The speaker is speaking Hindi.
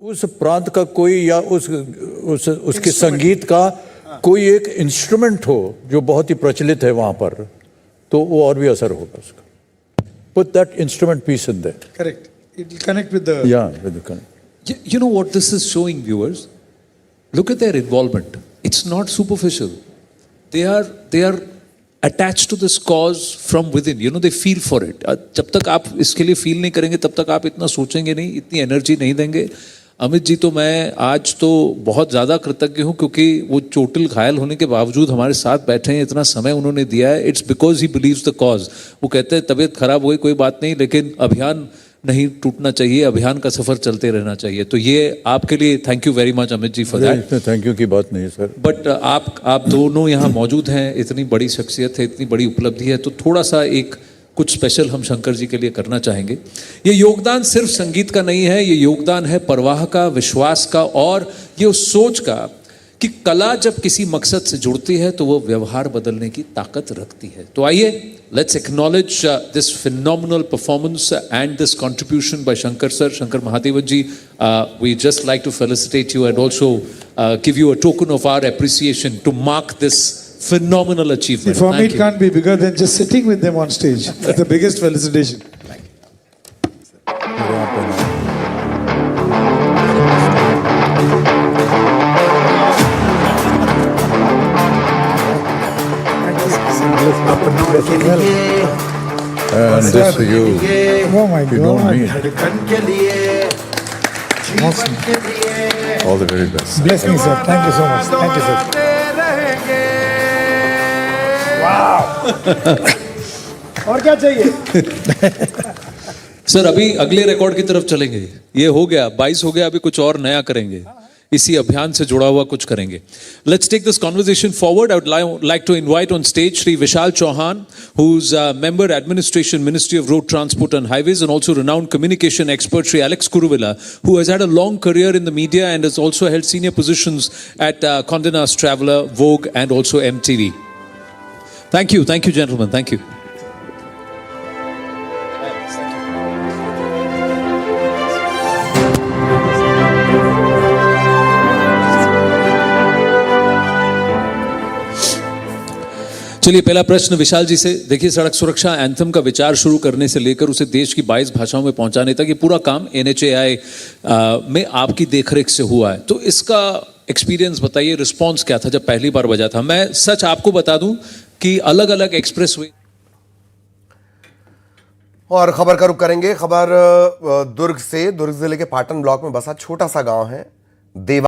उस प्रांत का कोई या उसके संगीत का कोई एक इंस्ट्रूमेंट हो जो बहुत ही प्रचलित है वहां पर, तो वो और भी असर होगा उसका. Put that instrument piece in there. Correct. It will connect with the... Yeah, with the connect. You know what this is showing, viewers? Look at their involvement. It's not superficial. They are attached to this cause from within. You know, they feel for it. जब तक आप इसके लिए feel नहीं करेंगे, तब तक आप इतना सोचेंगे नहीं, इतनी energy नहीं देंगे. अमित जी तो मैं आज तो बहुत ज़्यादा कृतज्ञ हूँ, क्योंकि वो चोटिल घायल होने के बावजूद हमारे साथ बैठे हैं, इतना समय उन्होंने दिया है. It's because he believes the cause. वो कहते हैं तबीयत खराब हुई कोई बात नहीं, लेकिन अभियान नहीं टूटना चाहिए, अभियान का सफर चलते रहना चाहिए. तो ये आपके लिए thank you very much Amit ji for that. Thank you की बात नहीं सर. बट आप दोनों यहाँ मौजूद हैं, इतनी बड़ी शख्सियत है, इतनी बड़ी उपलब्धि है, तो थोड़ा सा एक कुछ स्पेशल हम शंकर जी के लिए करना चाहेंगे. ये योगदान सिर्फ संगीत का नहीं है, ये योगदान है परवाह का, विश्वास का, और ये उस सोच का कि कला जब किसी मकसद से जुड़ती है तो वो व्यवहार बदलने की ताकत रखती है. तो आइए, let's acknowledge this phenomenal performance and this contribution by Shankar sir. Shankar Mahadevan ji, we just like to felicitate you and also give you a token of our appreciation to mark this phenomenal achievement. For me, it can't be bigger than just sitting with them on stage. That's the biggest felicitation. And this for you. Oh my You don't God. need. Awesome. All the very best. Bless me, sir. Thank you so much. Thank you, sir. और क्या चाहिए? सर अभी अगले रिकॉर्ड की तरफ चलेंगे. ये हो गया 22 हो गया, अभी कुछ और नया करेंगे, इसी अभियान से जुड़ा हुआ कुछ करेंगे. Let's take this conversation forward. I would like to invite on stage Shri Vishal Chauhan, who is member administration ministry of road transport and highways, and also renowned communication expert Shri Alex Kuruvilla, who has had a long career in the media and has also held senior positions at Condé Nast Traveler, Vogue and also MTV. Thank you gentlemen, thank you. चलिए, पहला प्रश्न विशाल जी से. देखिए, सड़क सुरक्षा एंथम का विचार शुरू करने से लेकर उसे देश की 22 भाषाओं में पहुंचाने तक ये पूरा काम NHAI में आपकी देखरेख से हुआ है. तो इसका एक्सपीरियंस बताइए, रिस्पॉन्स क्या था जब पहली बार बजा था? मैं सच आपको बता दूं कि अलग अलग एक्सप्रेसवे. और खबर का रुख करेंगे. खबर दुर्ग से. दुर्ग जिले के पाटन ब्लॉक में बसा छोटा सा गांव है देवा.